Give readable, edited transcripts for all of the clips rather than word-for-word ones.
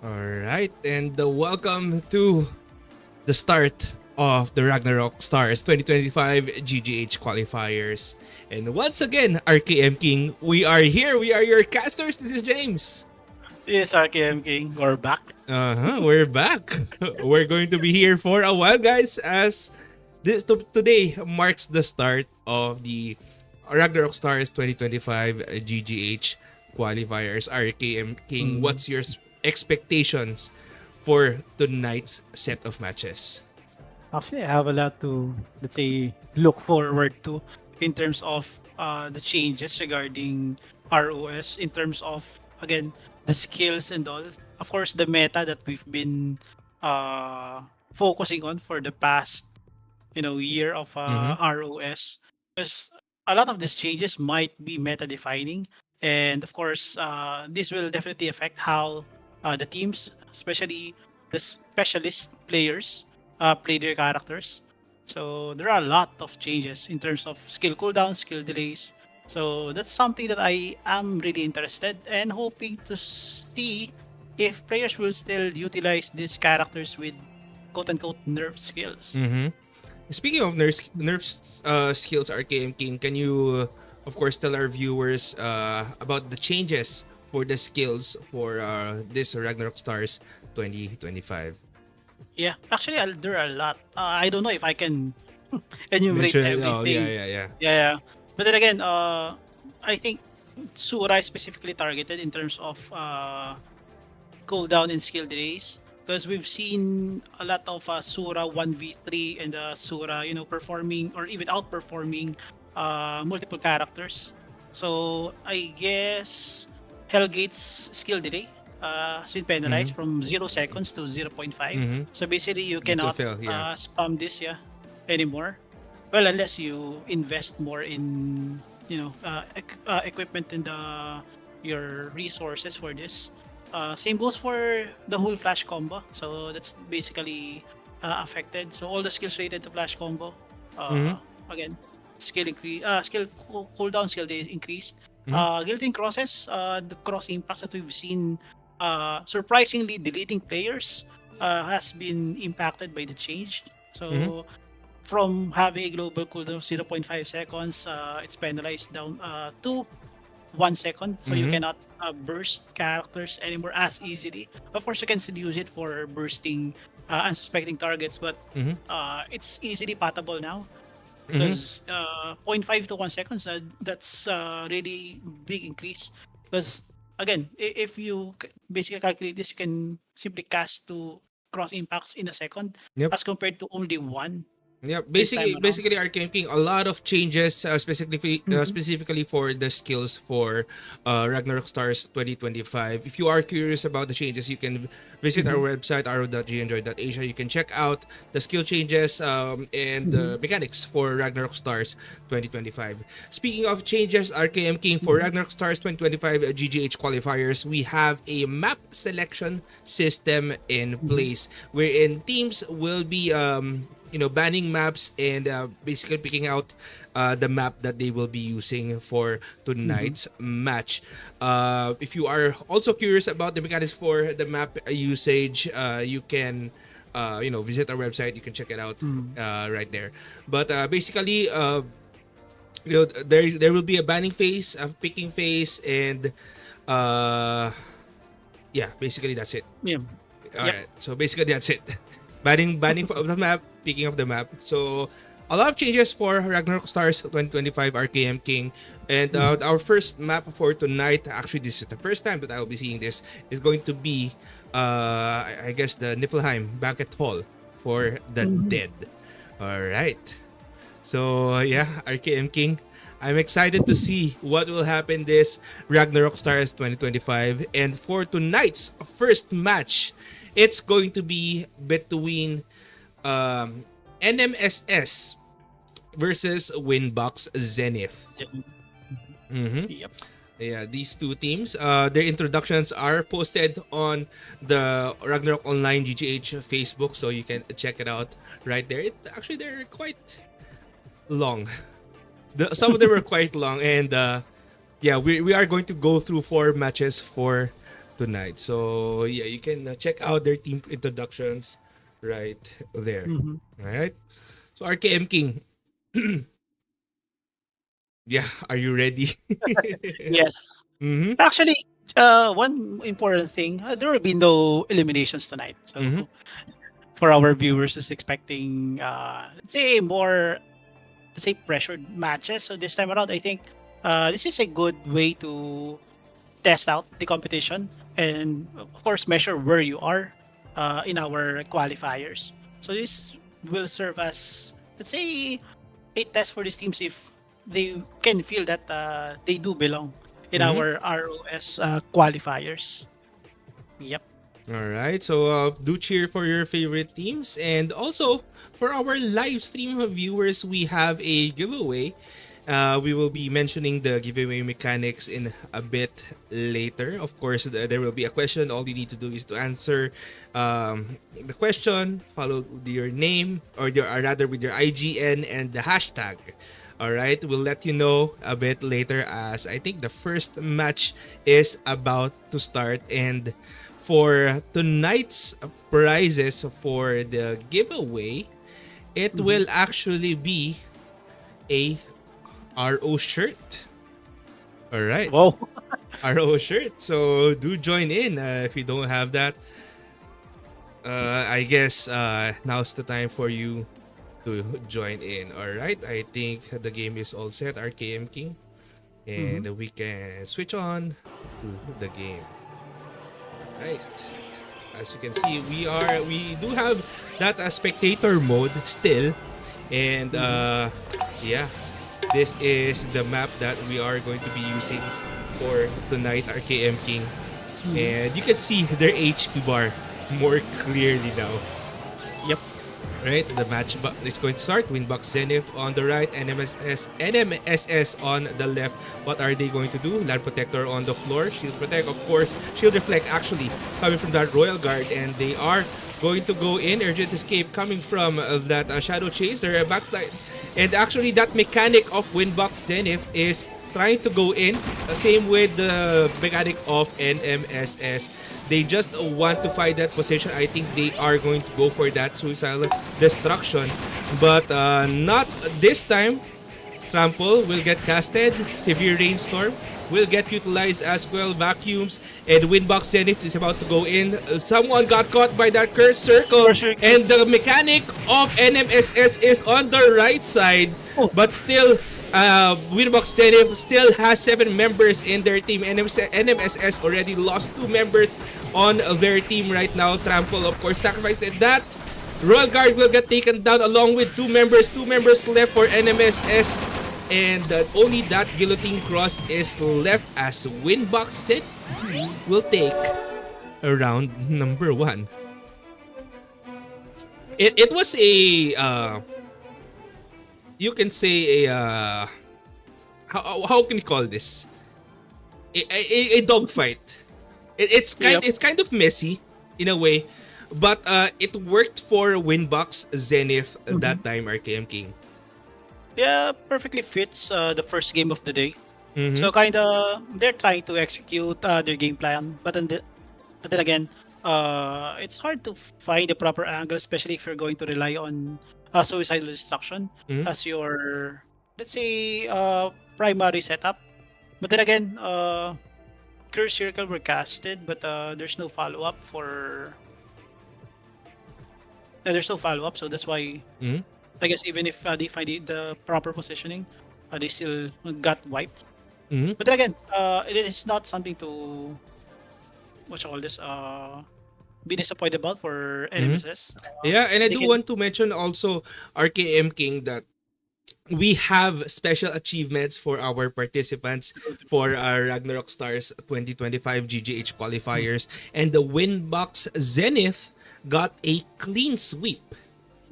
Alright, and welcome to the start of the Ragnarok Stars 2025 GGH qualifiers. And once again, RKM King, we are here. We are your casters. This is James. Yes, RKM King, we're back. We're back. We're going to be here for a while, guys, as today marks the start of the Ragnarok Stars 2025 GGH qualifiers. RKM King, what's your expectations for tonight's set of matches? Actually, I have a lot to, let's say, look forward to in terms of the changes regarding ROS, in terms of, again, the skills and all. Of course, the meta that we've been focusing on for the past, year of Mm-hmm. ROS. Because a lot of these changes might be meta defining. And of course, this will definitely affect how the teams, especially the specialist players, play their characters. So there are a lot of changes in terms of skill cooldowns, skill delays. So that's something that I am really interested and hoping to see if players will still utilize these characters with quote unquote nerf skills. Mm-hmm. Speaking of nerf skills, RKM King, can you, of course, tell our viewers about the changes for the skills for this Ragnarok Stars 2025? Yeah, actually, there are a lot. I don't know if I can enumerate Mention it. Oh, yeah, everything. yeah, yeah. Yeah. But then again, I think Sura is specifically targeted in terms of cooldown and skill delays because we've seen a lot of Sura 1v3 and Sura, performing or even outperforming multiple characters. So I guess Hellgate's skill delay has been penalized from 0 seconds to 0.5. Mm-hmm. So basically, you Need to cannot fail, yeah. spam this anymore. Well, unless you invest more in equipment and your resources for this. Same goes for the whole flash combo. So that's basically affected. So all the skills related to flash combo, Mm-hmm. again, skill increase, cooldown skill they increased. Mm-hmm. Guilting crosses, the cross impacts that we've seen, surprisingly deleting players has been impacted by the change. Mm-hmm. So from having a global cooldown of 0.5 seconds, it's penalized down to 1 second. So you Mm-hmm. cannot burst characters anymore as easily. Of course, you can still use it for bursting unsuspecting targets, but Mm-hmm. it's easily patable now Mm-hmm. because 0.5 to 1 seconds, that's really big increase. Because again, if you basically calculate this, you can simply cast 2 cross impacts in a second Yep. as compared to only one Yeah, this time around. basically, Arcane King, a lot of changes Mhm. specifically for the skills for Ragnarok Stars 2025. If you are curious about the changes, you can visit our Mhm. website aro.gnjoy.asia. You can check out the skill changes and the Mhm. mechanics for Ragnarok Stars 2025. Speaking of changes, RKM King, for Mhm. Ragnarok Stars 2025 GGH qualifiers, we have a map selection system in Mhm. place wherein teams will be banning maps and basically picking out the map that they will be using for Mhm. tonight's match. If you are also curious about the mechanics for the map usage, you can visit our website. You can check it out Mhm. right there. But basically, there will be a banning phase, a picking phase, and uh, yeah, basically that's it. Yeah. All Yep. right. So basically that's it. banning of the map, picking of the map. So a lot of changes for Ragnarok Stars 2025 RKM King. And Mhm. our first map for tonight, actually this is the first time that I will be seeing this, is going to be I guess the Niflheim Banquet Hall for the Mhm. dead. All right. So yeah, RKM King, I'm excited to see what will happen this Ragnarok Stars 2025. And for tonight's first match, it's going to be between NMSS versus WinBox Zenith. Mm-hmm. Yep. Yeah, these two teams, their introductions are posted on the Ragnarok Online GGH Facebook, so you can check it out right there. Actually, they're quite long. Some of them are quite long, and yeah, we are going to go through 4 matches for tonight. So yeah, you can check out their team introductions right there. Mm-hmm. All right. So RKM King, yeah, are you ready? Yes. Mm-hmm. Actually, one important thing, there will be no eliminations tonight. Mm-hmm. So for our viewers who's expecting, let's say more, let's say pressured matches. So this time around, I think this is a good way to test out the competition and of course measure where you are in our qualifiers. So this will serve as, let's say, a test for these teams if they can feel that they do belong in Mm-hmm. our ROS qualifiers. Yep. All right. So do cheer for your favorite teams, and also for our live stream viewers, we have a giveaway. We will be mentioning the giveaway mechanics in a bit later. Of course, there will be a question. All you need to do is to answer the question, follow with your name, or rather with your IGN and the hashtag. All right, we'll let you know a bit later as I think the first match is about to start. And for tonight's prizes for the giveaway, it will actually be a RO shirt. All right, Whoa. RO shirt. So do join in if you don't have that. I guess now's the time for you to join in. All right, I think the game is all set, RKM King, and we can switch on to the game. All right. As you can see, we do have that spectator mode still, and yeah, this is the map that we are going to be using for tonight, RKM King, and you can see their HP bar more clearly now. Yep. Right, the match is going to start. WinBox Zenith on the right, NMSS on the left. What are they going to do? Land Protector on the floor, Shield Protect, of course, Shield Reflect actually coming from that Royal Guard, and they are going to go in. Urgent Escape coming from that Shadow Chaser backslide, and actually that mechanic of WinBox Zenith is trying to go in. Same with the mechanic of NMSS. They just want to find that position. I think they are going to go for that suicidal destruction, but not this time. Trample will get casted. Severe Rainstorm will get utilized as well. Vacuums and Windbox Zenith is about to go in. Someone got caught by that cursed circle, and the mechanic of NMSS is on the right side, but still Winbox Zenith still has 7 members in their team. NMSS already lost 2 members on their team right now. Trample, of course, sacrificed, and that Royal Guard will get taken down along with 2 members. 2 members left for NMSS, and only that Guillotine Cross is left as Winbox Zenith will take round number 1. It was a you can say a how can you call this, a dogfight. It's kind of messy in a way, but it worked for Winbox Zenith that time, RKM King. Yeah, perfectly fits the first game of the day. So kind of they're trying to execute their game plan, but then again, it's hard to find the proper angle, especially if you're going to rely on suicidal destruction as your, let's say, primary setup. But then again, Curse Circle were casted, but there's no follow up for. There's no follow up, so that's why I guess even if they find the proper positioning, they still got wiped. But then again, it is not something to what you call this be disappointed about for NMSS. Yeah, and I they do can- want to mention also, RKM King, that we have special achievements for our participants for our Ragnarok Stars 2025 GGH qualifiers, and the Winbox Zenith got a clean sweep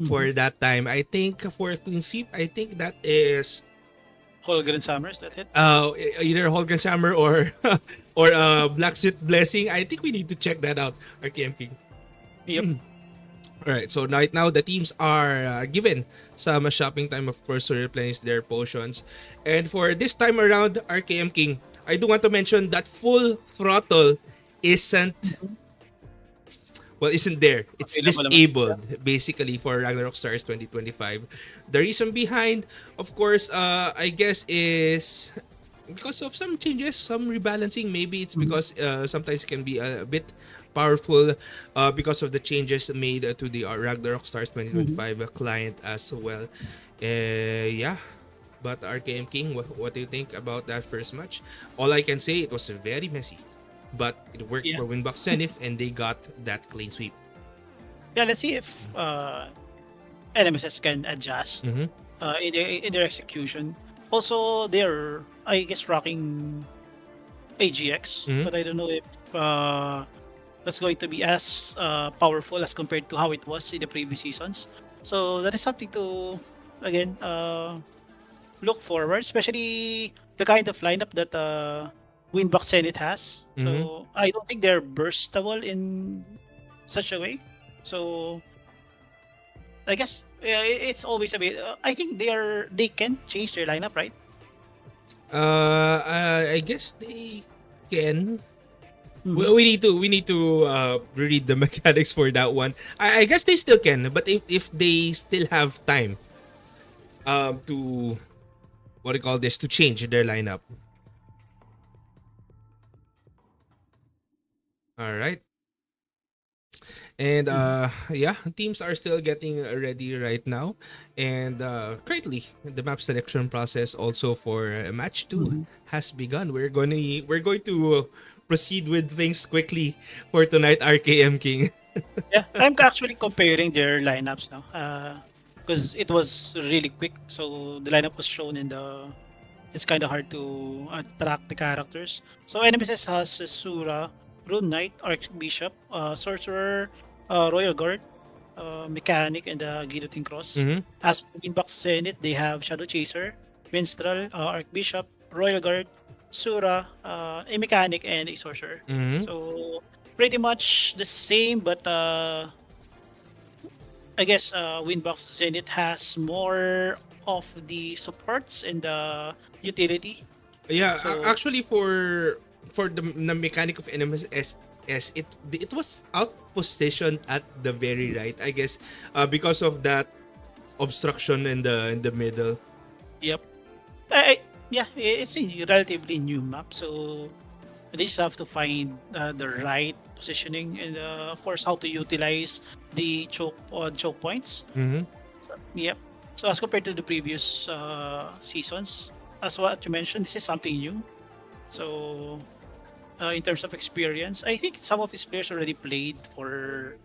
for that time. I think for a clean sweep, I think that is Holgren Summer, is that it? either Holgren Summer or or Black Suit Blessing. I think we need to check that out, RKM King. Yep. Alright, so right now the teams are given some shopping time, of course, to replenish their potions. And for this time around, RKM King, I do want to mention that Full Throttle isn't isn't there. It's Available naman. disabled basically for Ragnarok Stars 2025. The reason behind, of course, I guess is because of some changes, some rebalancing. Maybe it's because sometimes it can be a bit powerful because of the changes made to the Ragnarok Stars 2025 client as well. Yeah. But RKM King, what do you think about that first match? All I can say, it was very messy. But it worked Yeah. for WinBox Zenith and they got that clean sweep. Yeah, let's see if NMSS can adjust Mm-hmm. in their execution. Also, they're, I guess, rocking AGX, Mhm. but I don't know if that's going to be as powerful as compared to how it was in the previous seasons. So that is something to, again, look forward, especially the kind of lineup that Winbox Zenith has. So I don't think they're burstable in such a way. So I guess it's always a bit. I think they can change their lineup, right? I guess they can. We need to read the mechanics for that one. I guess they still can, but if they still have time, to what do you call this, to change their lineup. All right. And yeah, teams are still getting ready right now. And currently, the map selection process also for match 2 has begun. We're going to proceed with things quickly for tonight, RKM King. Yeah, I'm actually comparing their lineups now, because it was really quick. So the lineup was shown in the. It's kind of hard to track the characters. So NMSS has Sura, Rune Knight, Archbishop, Sorcerer, Royal Guard, Mechanic, and Guillotine Cross. Mhm. As for Winbox Zenith, they have Shadow Chaser, Minstrel, Archbishop, Royal Guard, Sura, a Mechanic, and a Sorcerer. Mhm. So pretty much the same, but I guess Winbox Zenith has more of the supports and the utility. Yeah, So- actually for the mechanic of NMSS, it was out positioned at the very right, I guess, because of that obstruction in the middle. Yep. Yeah, it's a relatively new map, so they just have to find the right positioning and, of course, how to utilize the choke points. Mm-hmm. Yep. So as compared to the previous seasons, as what you mentioned, this is something new. So in terms of experience, I think some of these players already played for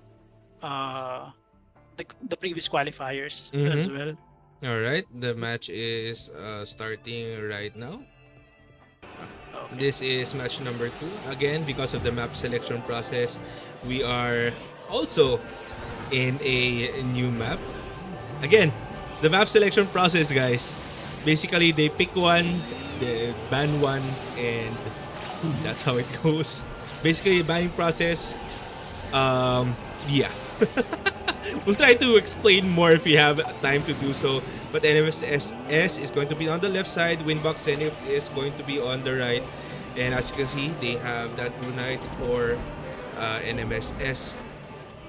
the previous qualifiers as well. All right, the match is starting right now. Okay. This is match number 2. Again, because of the map selection process, we are also in a new map. Again, the map selection process, guys. Basically, they pick one, they ban one, and that's how it goes. Basically, banning process. Yeah. We'll try to explain more if we have time to do so. But NMSS is going to be on the left side. Winbox Zenith is going to be on the right. And as you can see, they have that Runite for NMSS.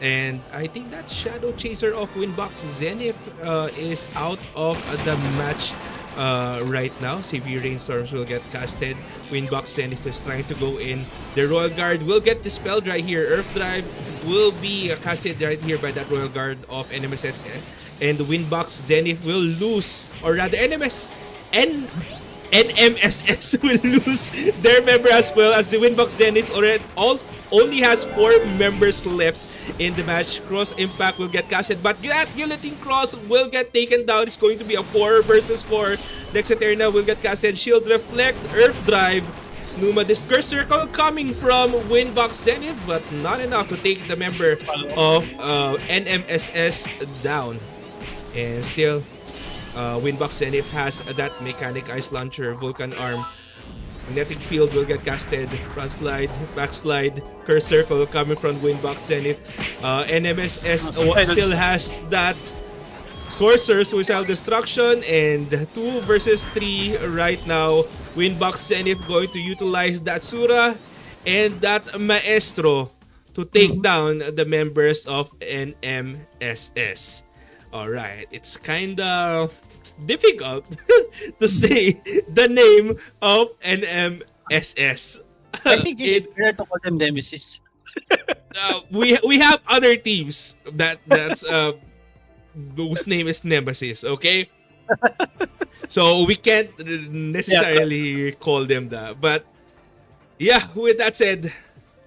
And I think that Shadow Chaser of Winbox Zenith is out of the match right now. Severe Rainstorms will get casted. Winbox Zenith is trying to go in. The Royal Guard will get dispelled right here. Earth Drive will be casted right here by that Royal Guard of NMSS. And Winbox Zenith will lose, or rather NMSS will lose their member as well, as the Winbox Zenith only has 4 members left in the match. Cross Impact will get casted, but that Guillotine Cross will get taken down. It's going to be a 4 versus 4. Lex Eterna will get casted. Shield Reflect, Earth Drive, Numa Discourse Circle coming from Winbox Zenith, but not enough to take the member of NMSS down. And still, Winbox Zenith has that Mechanic Ice Launcher, Vulcan Arm. Magnetic Field will get casted. Front slide, backslide, Curse Circle coming from Winbox Zenith. NMSS still has that Sorcerer, Suicidal Destruction, and 2 versus 3 right now. Winbox Zenith going to utilize that Sura. and that maestro to take down the members of NMSS. All right, it's kind of difficult to say the name of NMSS. I think it's it better to call them Nemesis. we have other teams that's whose name is Nemesis, okay? So we can't Yeah. necessarily call them that. But yeah, with that said,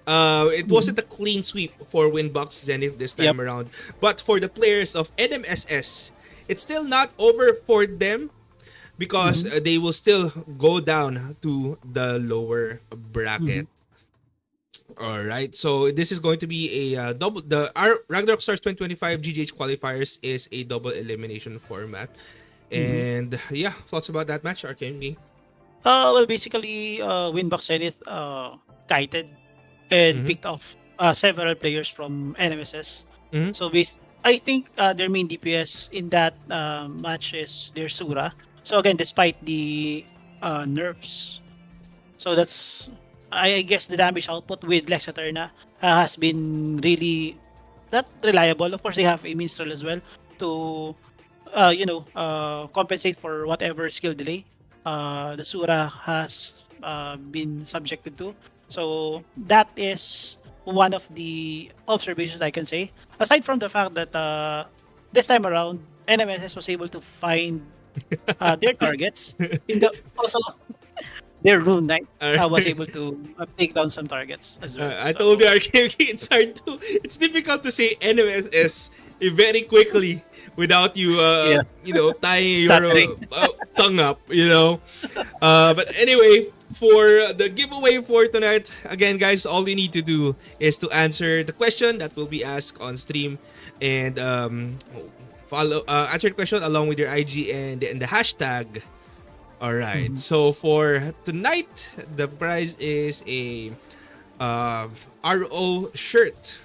it wasn't a clean sweep for WinBox Zenith this Yep. time around. But for the players of NMSS, it's still not over for them because they will still go down to the lower bracket. All right, so this is going to be a double. The Ragnarok Stars 2025 GGH qualifiers is a double elimination format, and yeah, thoughts about that match, Arcane King? Well, basically, Winbox Zenith kited and picked off several players from NMSS. Mhm. So, I think their main DPS in that match is their Sura. So, again, despite the nerfs, so that's, I guess, the damage output with Lex Eterna has been really not reliable. Of course, they have a Minstrel as well to compensate for whatever skill delay the Sura has been subjected to. So that is one of the observations I can say. Aside from the fact that this time around, NMSS was able to find their targets. In the also their Rune Knight was able to take down some targets as well. I told you, Arcane King, it's hard to. It's difficult to say NMSS very quickly without you, Yeah. tying your Stuttering. tongue up, But anyway, for the giveaway for tonight, again, guys, all you need to do is to answer the question that will be asked on stream, and answer the question along with your IG and the hashtag. All right. So for tonight, the prize is a RO shirt.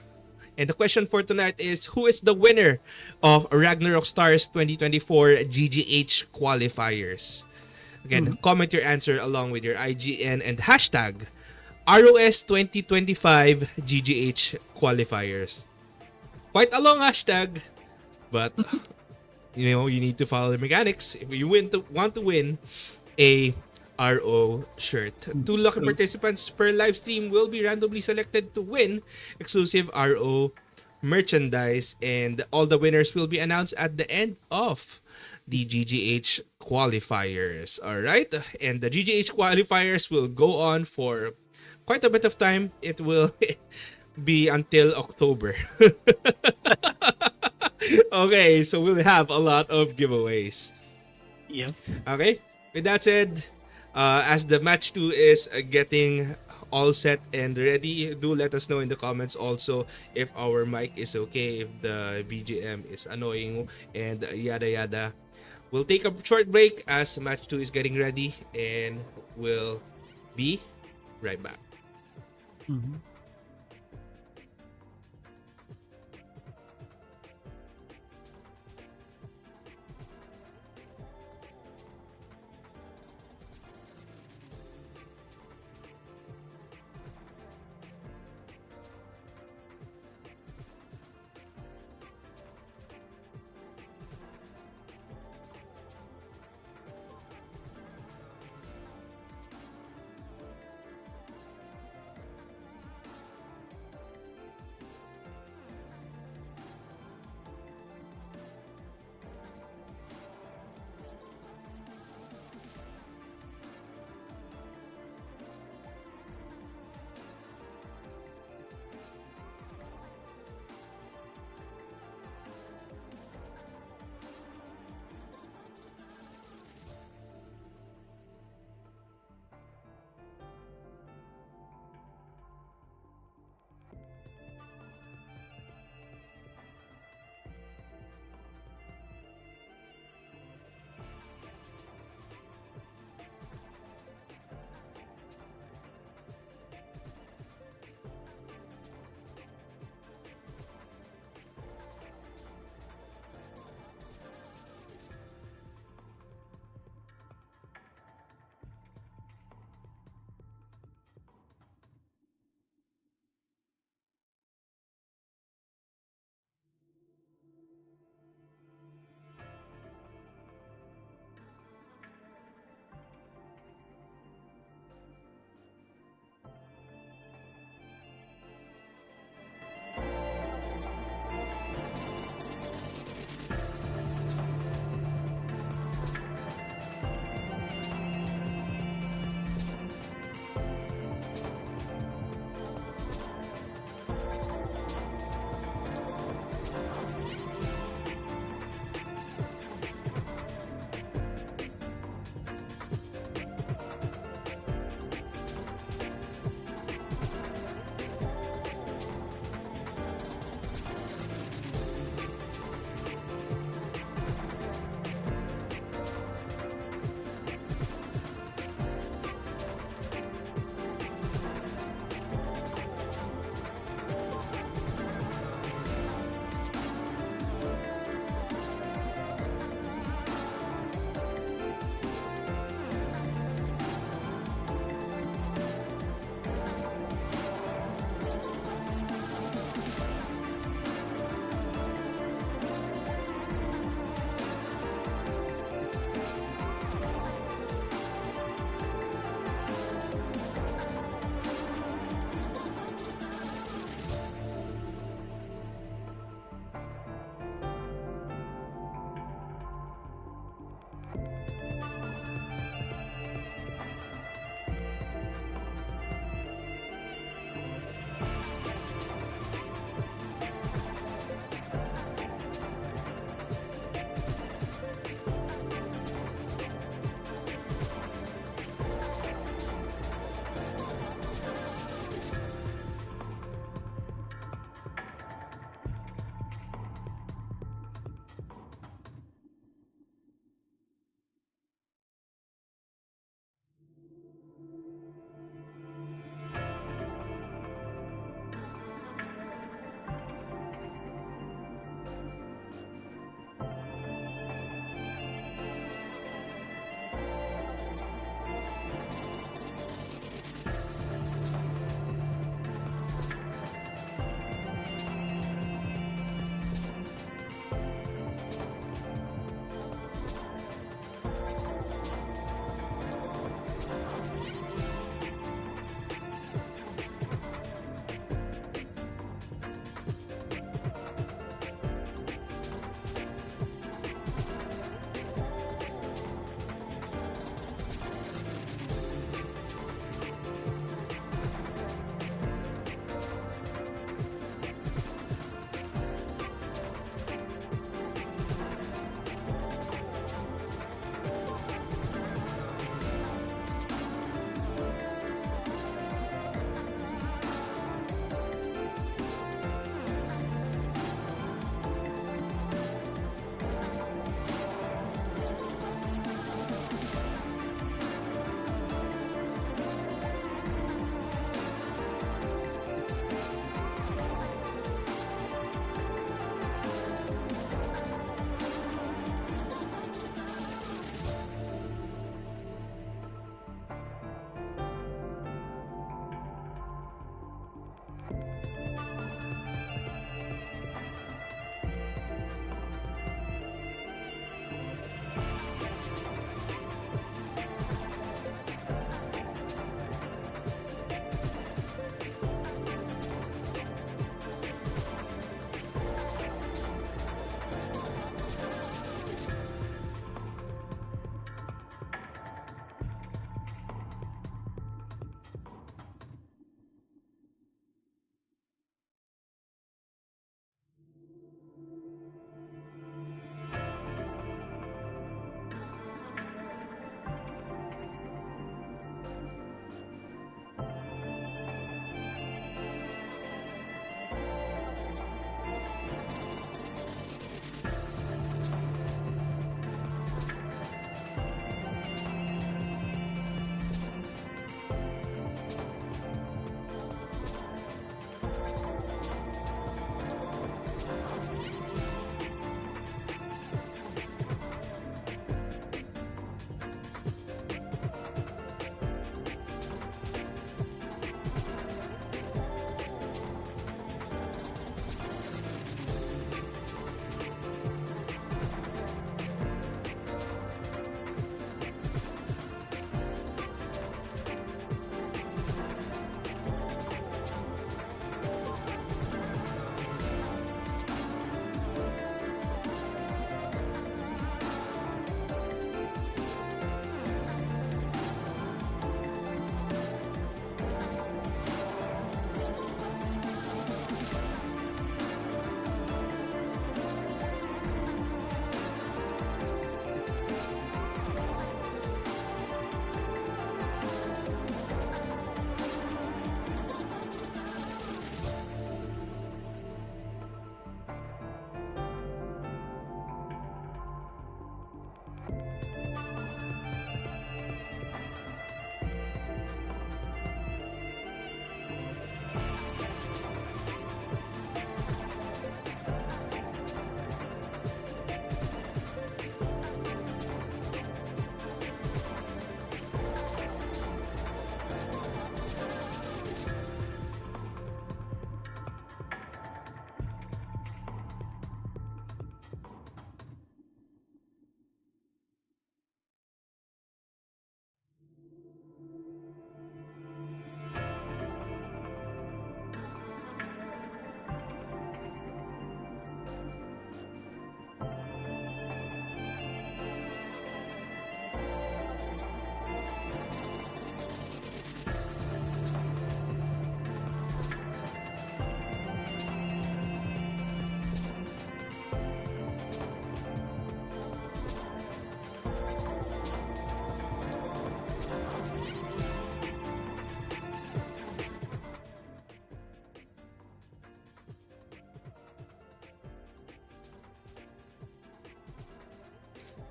And the question for tonight is, who is the winner of Ragnarok Stars 2024 GGH qualifiers? Again, comment your answer along with your IGN and hashtag ROS 2025 GGH qualifiers. Quite a long hashtag, but you need to follow the mechanics if you want to win a RO shirt. Two lucky participants per live stream will be randomly selected to win exclusive RO merchandise, and all the winners will be announced at the end of the GGH qualifiers. All right, and the GGH qualifiers will go on for quite a bit of time. It will be until October. Okay, so we'll have a lot of giveaways. Yeah. Okay, with that said, as the match 2 is getting all set and ready, do let us know in the comments also if our mic is okay, if the BGM is annoying, and yada yada. We'll take a short break as match 2 is getting ready, and we'll be right back.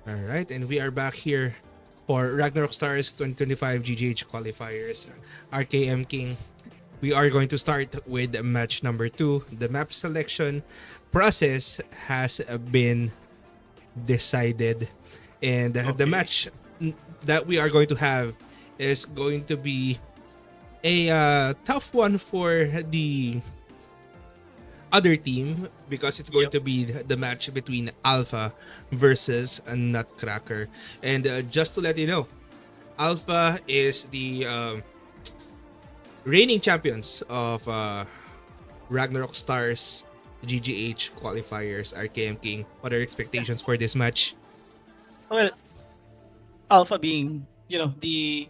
All right, and we are back here for Ragnarok Stars 2025 GGH qualifiers. RKM King. We are going to start with match number 2. The map selection process has been decided, and the match that we are going to have is going to be a tough one for the other team because it's going to be the match between Alpha versus Nutcracker. And just to let you know, Alpha is the reigning champions of Ragnarok Stars GGH qualifiers. RKM King, what are your expectations for this match? Well, Alpha being, the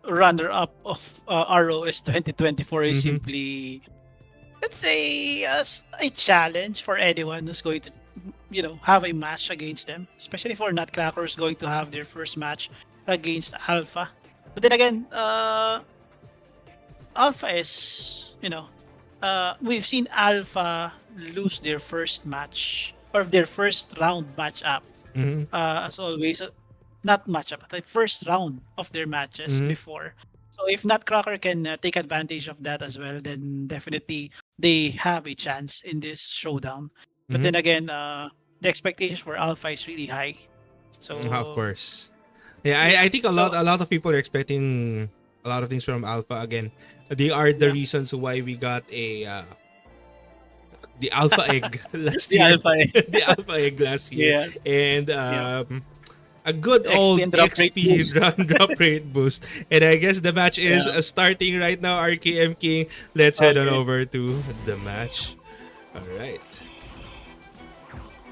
runner-up of ROS 2024 is simply, let's say, as a challenge for anyone who's going to, have a match against them. Especially for Nutcracker who's going to have their first match against Alpha. But then again, Alpha is, we've seen Alpha lose their first match or their first round match up. As always, not match up, but the first round of their matches before. So if Nutcracker can take advantage of that as well, then definitely they have a chance in this showdown. But then again, the expectations for Alpha is really high. So of course, I think a lot of people are expecting a lot of things from Alpha. Again, they are the reasons why we got a the Alpha Egg last year. The Alpha Egg last year, and a good old XP drop rate boost. And I guess the match is starting right now. RKM King, let's head on over to the match. All right.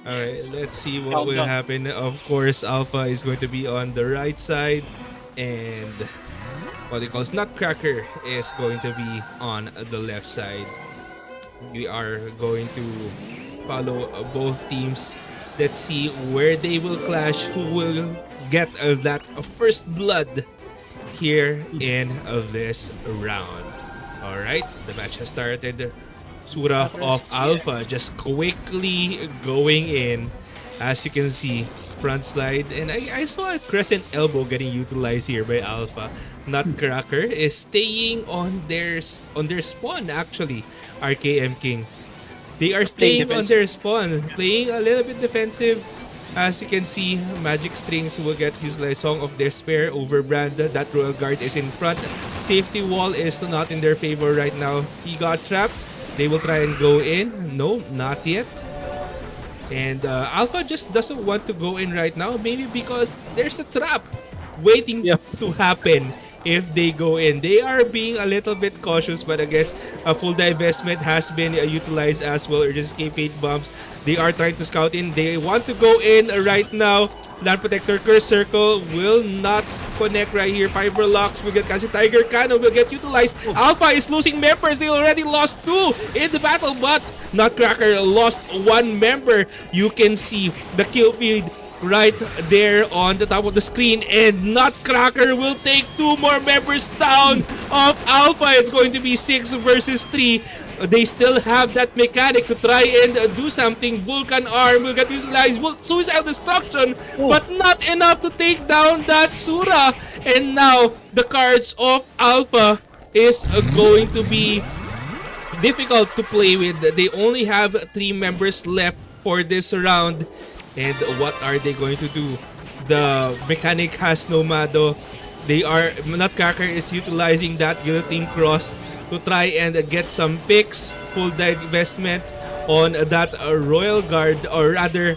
Let's see what will happen. Of course, Alpha is going to be on the right side, and what it calls Nutcracker is going to be on the left side. We are going to follow both teams. Let's see where they will clash, who will get that first blood here in this round. Alright, the match has started. Sura of Alpha just quickly going in. As you can see, front slide. And I saw a crescent elbow getting utilized here by Alpha. Nutcracker is staying on their spawn actually. RKM King. They are staying on their spawn, playing a little bit defensive. As you can see, Magic Strings will get utilized. Song of Despair over Brand. That Royal Guard is in front. Safety Wall is not in their favor right now. He got trapped. They will try and go in. No, not yet. And Alpha just doesn't want to go in right now. Maybe because there's a trap waiting to happen. If they go in, they are being a little bit cautious, but I guess a full divestment has been utilized as well, or just escape fate bombs. They are trying to scout in. They want to go in right now. Land Protector Curse Circle will not connect right here. Fiber Locks will get Kasi Tiger Cannon will get utilized. Alpha is losing members. They already lost 2 in the battle, but Nutcracker lost 1 member. You can see the kill feed right there on the top of the screen, and Nutcracker will take 2 more members down of Alpha. It's going to be 6 versus 3. They still have that mechanic to try and do something. Vulcan Arm will get utilized. Suicide Destruction, but not enough to take down that Sura. And now the cards of Alpha is going to be difficult to play with. They only have 3 members left for this round. And what are they going to do? The mechanic has no Mado. Nutcracker is utilizing that Guillotine Cross to try and get some picks. Full divestment on that Royal Guard, or rather,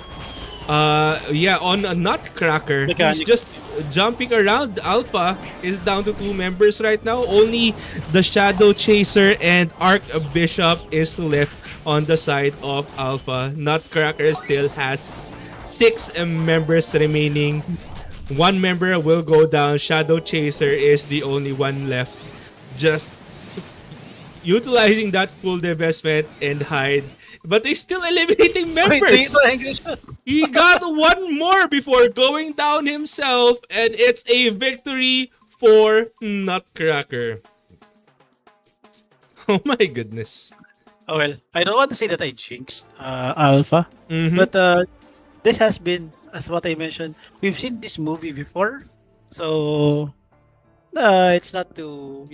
on a Nutcracker. He's just jumping around. Alpha is down to 2 members right now. Only the Shadow Chaser and Archbishop is left on the side of Alpha. Nutcracker still has 6 members remaining. 1 member will go down. Shadow Chaser is the only one left. Just utilizing that full divestment and hide. But they still eliminating members. He got 1 more before going down himself, and it's a victory for Nutcracker. Oh my goodness. Oh well, I don't want to say that I jinxed Alpha, but this has been, as what I mentioned, we've seen this movie before, so it's not to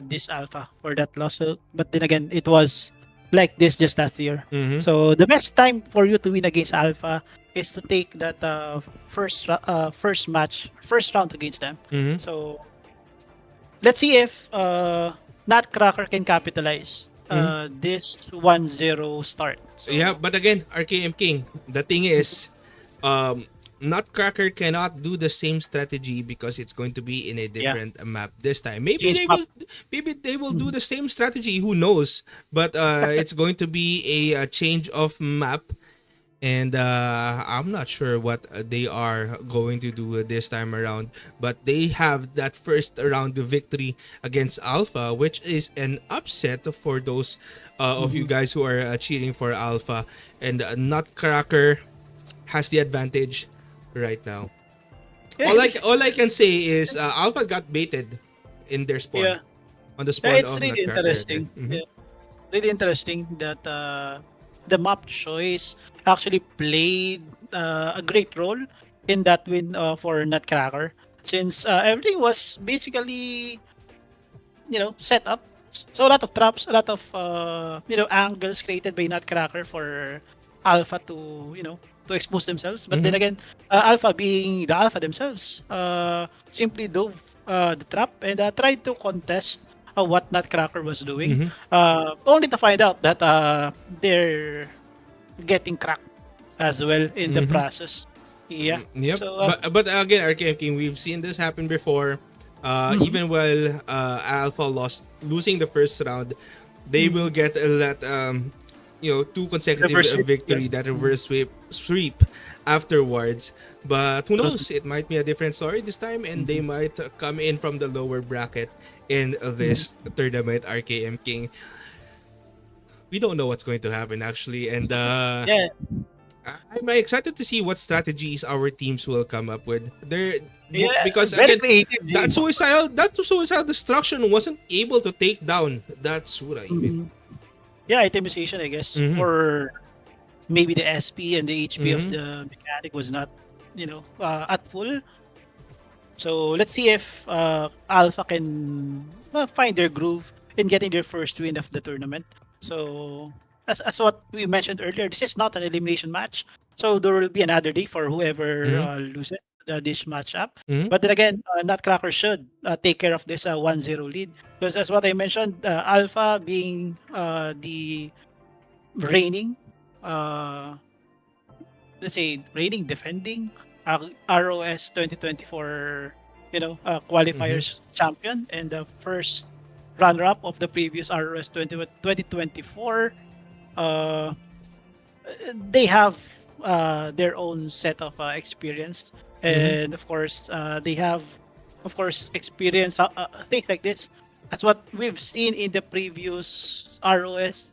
diss Alpha for that loss. But then again, it was like this just last year. Mm-hmm. So the best time for you to win against Alpha is to take that first round against them. Mm-hmm. So let's see if Nutcracker can capitalize this 1-0 start. So, Yeah, but again, RKM King, the thing is, Nutcracker cannot do the same strategy because it's going to be in a different map this time. Maybe Change they map. will, do the same strategy. Who knows? But it's going to be a change of map, and I'm not sure what they are going to do this time around. But they have that first round victory against Alpha, which is an upset for those of you guys who are cheering for Alpha, and Nutcracker has the advantage right now. Yeah, All I can say is Alpha got baited in their spawn, yeah, on the spawn it's of really Nutcracker. interesting. Mhm. Yeah, really interesting that the map choice actually played a great role in that win for Nutcracker, since everything was basically set up. So a lot of traps, a lot of angles created by Nutcracker for Alpha to to expose themselves. But then Mhm. again, Alpha being the Alpha themselves, simply dove the trap and tried to contest what Nutcracker was doing, Mhm. only to find out that they're getting cracked as well in the Mhm. process. Yeah. Yep. So But again, RKM King, we've seen this happen before. Even while Alpha losing the first round, they will get that two consecutive Reverse sweep, victory, that reverse sweep afterwards. But who knows? It might be a different story this time, and they might come in from the lower bracket in this tournament. RKM King, we don't know what's going to happen actually, and yeah, I'm excited to see what strategies our teams will come up with. yeah, Because very again, creative. that suicidal destruction wasn't able to take down that Sura even. Yeah, itemization, I guess, Mhm. or maybe the SP and the HP of Mhm. the mechanic was not, at full. So let's see if Alpha can find their groove in getting their first win of the tournament. So as what we mentioned earlier, this is not an elimination match. So there will be another day for whoever Mhm. loses this matchup. Mhm. But then again, Nutcracker should take care of this 1-0 lead. Because as what I mentioned, Alpha being the reigning, uh, let's say, reigning defending ROS 2024, Mhm. qualifiers champion and the first runner-up of the previous ROS 2024. Uh, they have their own set of experience, Mhm. and of course they have experience things like this. That's what we've seen in the previous ROS.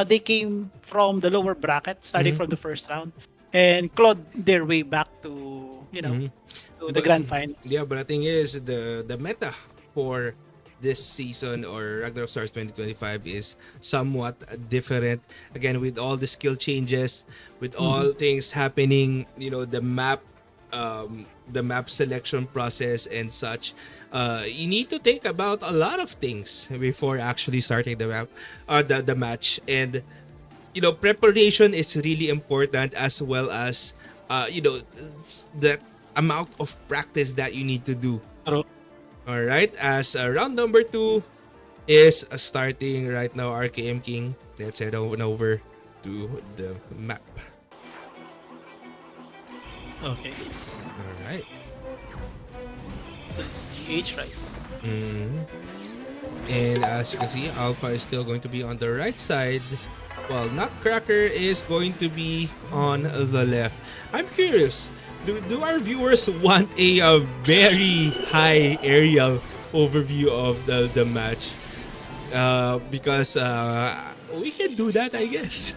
They came from the lower bracket, starting Mhm. from the first round, and clawed their way back to Mhm. to the But grand finals. yeah, but the thing is, the meta for this season or Ragnarok Stars 2025 is somewhat different. Again, with all the skill changes, with all things happening, the map selection process and such. You need to think about a lot of things before actually starting the map, the match, and preparation is really important, as well as the amount of practice that you need to do. True. All right, as round number 2 is starting right now, RKM King. Let's head on over to the map. Okay. All right. GH, right? Mhm. And as you can see, Alpha is still going to be on the right side, while Nutcracker is going to be on the left. I'm curious, do our viewers want a very high aerial overview of the match? Because we can do that, I guess.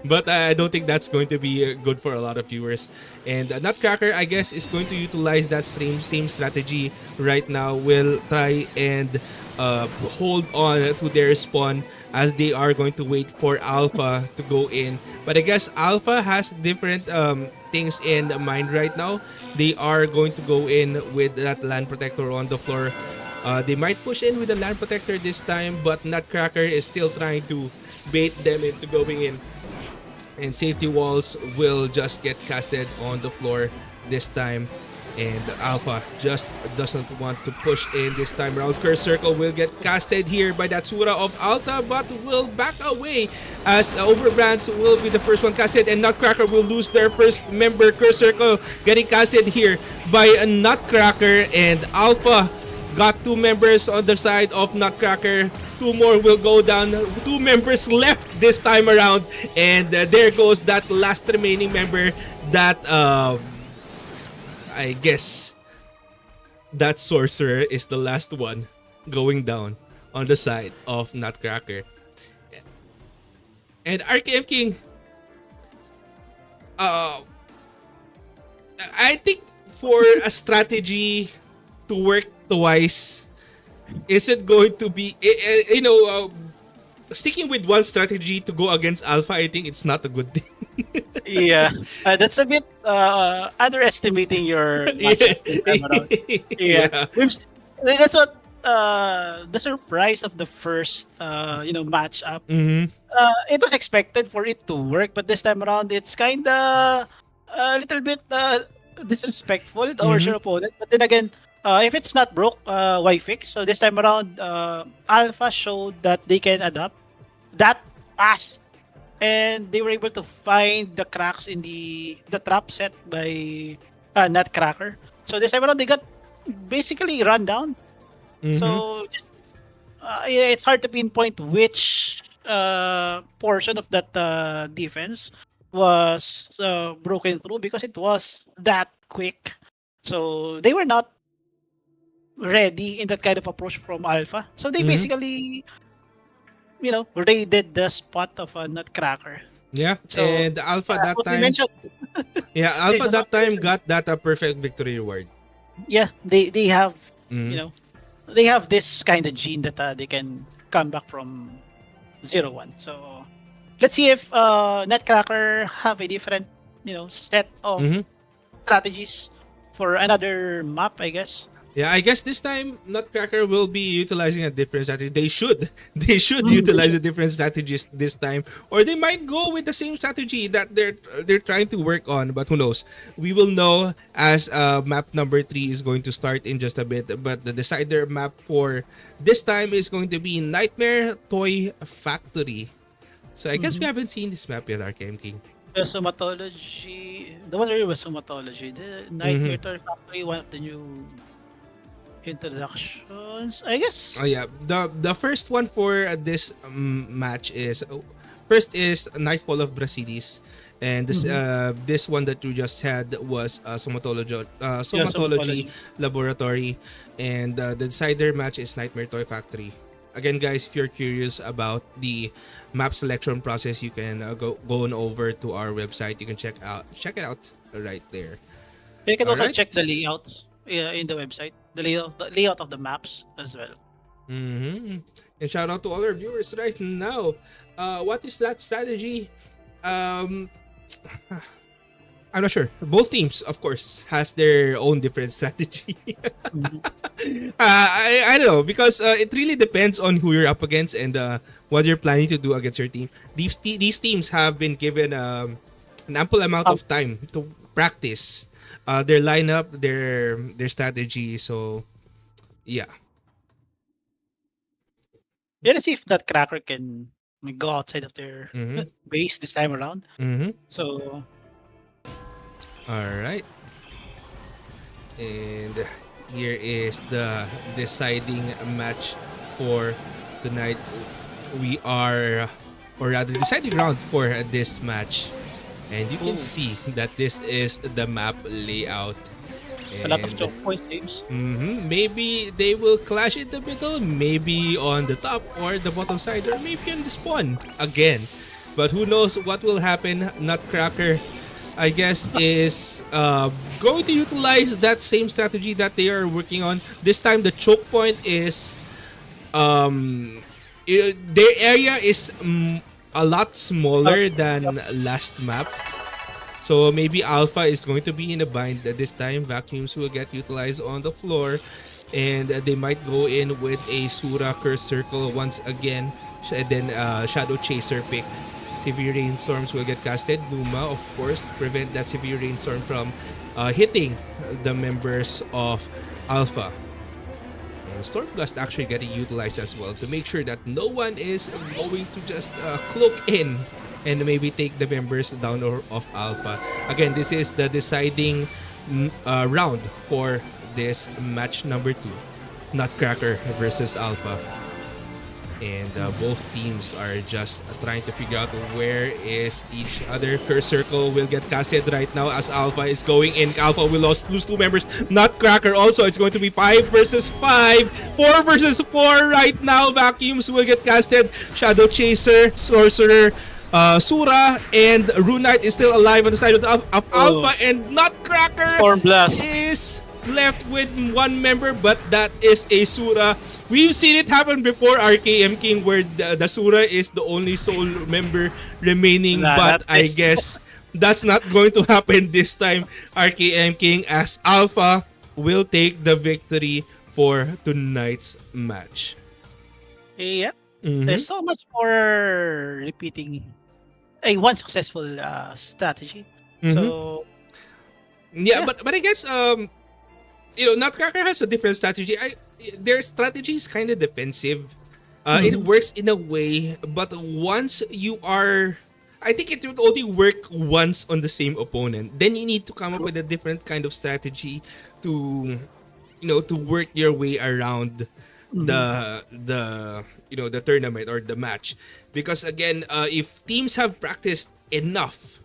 But I don't think that's going to be good for a lot of viewers. And Nutcracker, I guess, is going to utilize that same strategy right now. Will try and hold on to their spawn, as they are going to wait for Alpha to go in. But I guess Alpha has different things in mind right now. They are going to go in with that land protector on the floor. They might push in with the land protector this time, but Nutcracker is still trying to bait them into going in. And safety walls will just get casted on the floor this time. And Alpha just doesn't want to push in this time around. Curse Circle will get casted here by that Sura of Alta, but will back away as Overbrands will be the first one casted, and Nutcracker will lose their first member. Curse Circle getting casted here by a Nutcracker, and Alpha got 2 members on the side of Nutcracker. 2 more will go down. 2 members left this time around, and there goes that last remaining member. That I guess that sorcerer is the last one going down on the side of Nutcracker. And RKM King, I think for a strategy to work twice, is it going to be, sticking with one strategy to go against Alpha? I think it's not a good thing. Yeah, that's a bit underestimating your matchup this time around. Yeah. That's what the surprise of the first matchup. It was expected for it to work, but this time around it's kind of a little bit disrespectful towards your opponent. But then again, if it's not broke, why fix? So this time around, Alpha showed that they can adapt that fast. And they were able to find the cracks in the trap set by Nutcracker. So this time around, they got basically run down. So it's hard to pinpoint which portion of that defense was broken through, because it was that quick. So they were not ready in that kind of approach from Alpha. So they basically raided the spot of a Nutcracker. Yeah, so, and Alpha that time. Yeah, Alpha that time got that a perfect victory reward. Yeah, they have they have this kind of gene that they can come back from 0-1. So let's see if Nutcracker have a different set of strategies for another map, I guess. Yeah, I guess this time Nutcracker will be utilizing a different strategy. They should utilize a different strategies this time, or they might go with the same strategy that they're trying to work on. But who knows? We will know as map number 3 is going to start in just a bit. But the decider map for this time is going to be Nightmare Toy Factory. So I guess we haven't seen this map yet, RKM King. The Somatology, the one where it was Somatology, the Nightmare Toy Factory, one of the new introductions, I guess. Oh yeah, the first one for this match is first is Nightfall of Brasilis, and this this one that you just had was Somatology Laboratory, and the decider match is Nightmare Toy Factory. Again, guys, if you're curious about the map selection process, you can go on over to our website. You can check it out right there. You can also check the layouts in the website. The layout of the maps as well. And shout out to all our viewers right now. What is that strategy? I'm not sure. Both teams, of course, has their own different strategy. I don't know, because it really depends on who you're up against and what you're planning to do against your team. These teams have been given an ample amount of time to practice their lineup, their strategy. So, yeah. Let's see if that Cracker can go outside of their base this time around. So, all right. And here is the deciding match for tonight. We are, or rather, deciding round for this match. And you can see that this is the map layout. And a lot of choke point teams. Maybe they will clash in the middle, maybe on the top or the bottom side, or maybe on the spawn again. But who knows what will happen. Nutcracker, I guess, is going to utilize that same strategy that they are working on. This time the choke point is their area is a lot smaller than last map. So maybe Alpha is going to be in a bind this time. Vacuums will get utilized on the floor, and they might go in with a Sura Curse Circle once again, and then Shadow Chaser pick. Severe Rainstorms will get casted. Numa, of course, to prevent that Severe Rainstorm from hitting the members of Alpha. Stormgust actually getting utilized as well to make sure that no one is going to just cloak in and maybe take the members down of Alpha. Again, this is the deciding round for this match number 2. Nutcracker versus Alpha. And both teams are just trying to figure out where is each other. Curse Circle will get casted right now as Alpha is going in. Alpha will lose 2 members. Nutcracker also. It's going to be 5 versus 5. 4 versus 4 right now. Vacuums will get casted. Shadow Chaser, Sorcerer, Sura, and Rune Knight is still alive on the side of Alpha. And Nutcracker Storm Blast is left with 1 member, but that is a Sura. We've seen it happen before, RKM King, where the Sura is the only sole member remaining. But I guess that's not going to happen this time, RKM King, as Alpha will take the victory for tonight's match. Yeah. There's so much more repeating a one successful strategy. So yeah, but I guess Nutcracker has a different strategy. Their strategy is kind of defensive. It works in a way, but once you are, I think it would only work once on the same opponent. Then you need to come up with a different kind of strategy to, to work your way around the tournament or the match. Because again, if teams have practiced enough,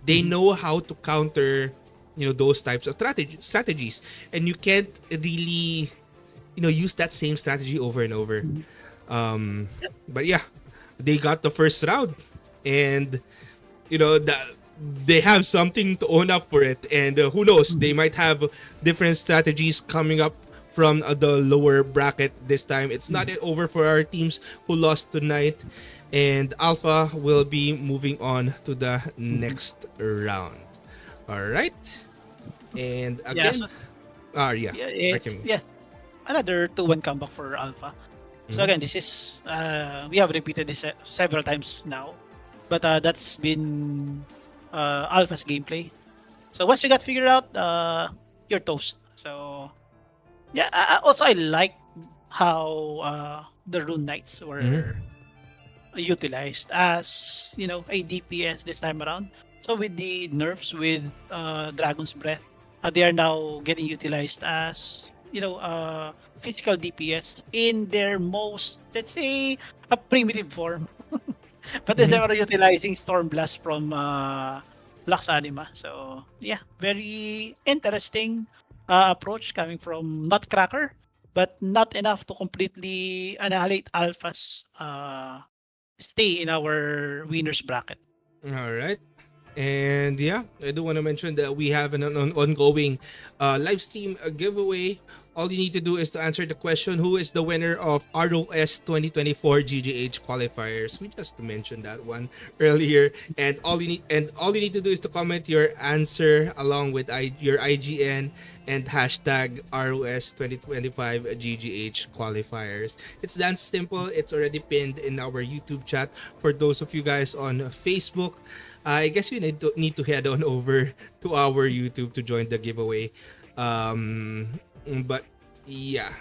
they know how to counter, those types of strategies, and you can't really, use that same strategy over and over. But yeah, they got the first round, and they have something to own up for it. And who knows, they might have different strategies coming up from the lower bracket this time. It's not over for our teams who lost tonight, and Alpha will be moving on to the next round. All right, and again, another 2-1 comeback for Alpha. So again, this is we have repeated this several times now, but that's been Alpha's gameplay. So once you got figured out, you're toast. So yeah, also I like how the Rune Knights were utilized as a DPS this time around. So with the nerfs with Dragon's Breath, they are now getting utilized as physical DPS in their most, let's say, a primitive form. But they are utilizing Storm Blast from Lux Anima. So yeah, very interesting approach coming from Nutcracker, but not enough to completely annihilate Alpha's stay in our winners bracket. All right. And yeah, I do want to mention that we have an ongoing live stream giveaway. All you need to do is to answer the question, who is the winner of ROS 2024 GGH qualifiers? We just mentioned that one earlier. And all you need to do is to comment your answer along with your IGN and hashtag ROS 2025 GGH qualifiers. It's that simple. It's already pinned in our YouTube chat. For those of you guys on Facebook, I guess you need to head on over to our YouTube to join the giveaway. But yeah,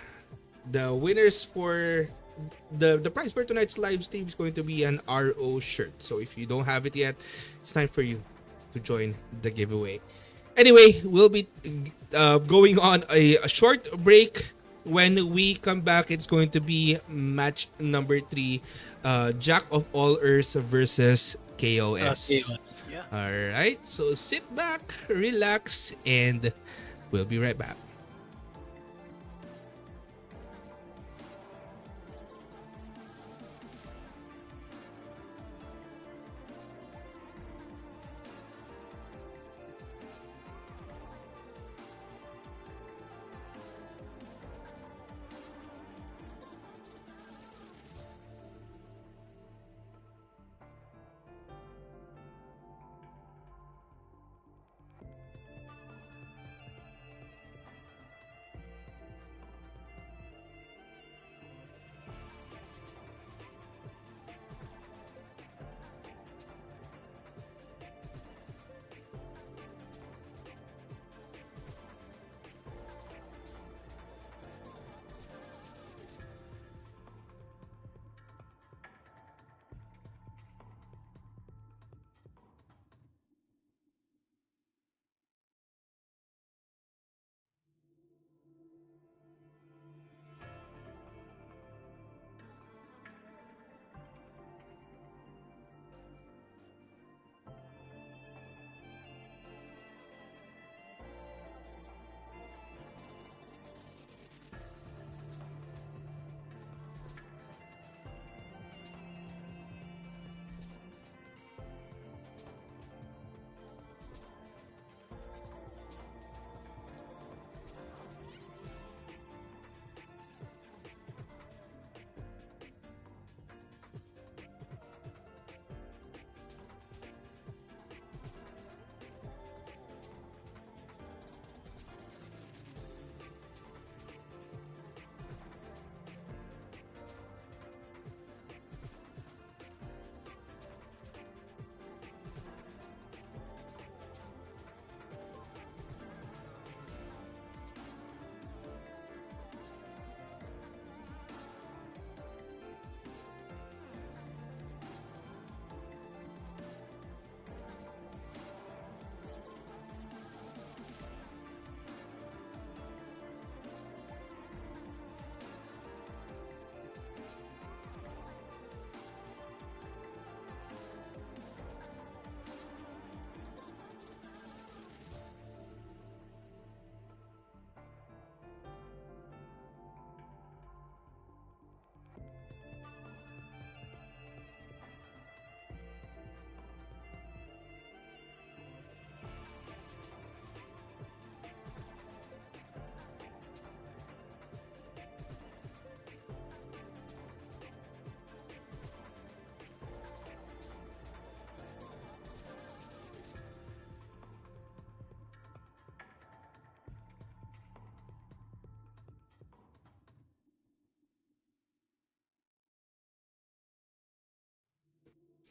the winners for the prize for tonight's live stream is going to be an RO shirt. So if you don't have it yet, it's time for you to join the giveaway. Anyway, we'll be going on a short break. When we come back, it's going to be match number 3, Jack-of-all-Errs versus KOS. Yeah. All right, so sit back, relax, and we'll be right back.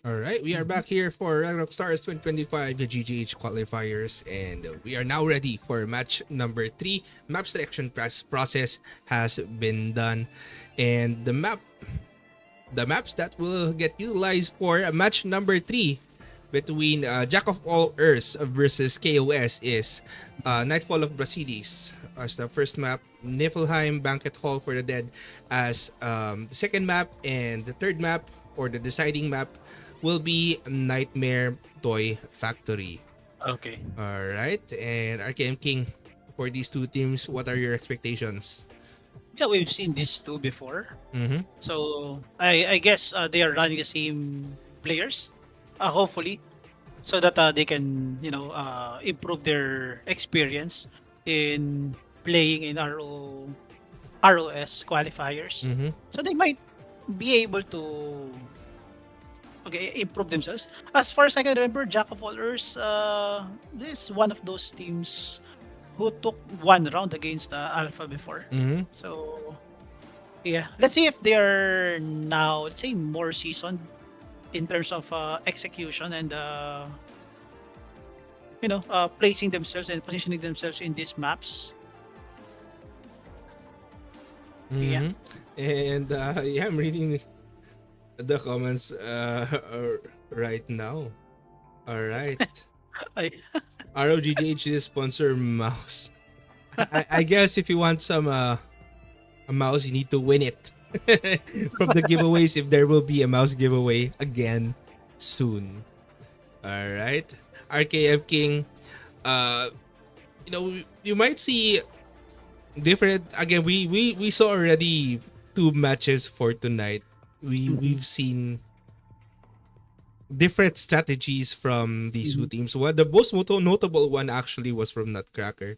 All right, we are back here for Ragnarok Stars 2025, the GGH qualifiers, and we are now ready for match number 3. Map selection process has been done, and the maps that will get utilized for match number 3 between Jack-of-all-Errs versus KOS is Nightfall of Brasilis as the first map, Niflheim Banquet Hall for the Dead as the second map, and the third map, or the deciding map, will be Nightmare Toy Factory. Okay. All right, and RKM King, for these two teams, what are your expectations? Yeah, we've seen these two before. Mm-hmm. So I guess they are running the same players, hopefully, so that they can improve their experience in playing in ROS qualifiers. Mm-hmm. So they might be able to improve themselves. As far as I can remember, Jack-of-all-Errs this is one of those teams who took one round against Alpha before. Mm-hmm. So yeah, let's see if they are now, let's say, more seasoned in terms of execution and placing themselves and positioning themselves in these maps. Yeah. And yeah, I'm reading the comments right now. All right. I, ROGGH is sponsor mouse. I guess if you want some a mouse, you need to win it from the giveaways. If there will be a mouse giveaway again soon. All right, RKF King. You might see different. Again, we saw already 2 matches for tonight. We've seen different strategies from these two teams. The most notable one actually was from Nutcracker,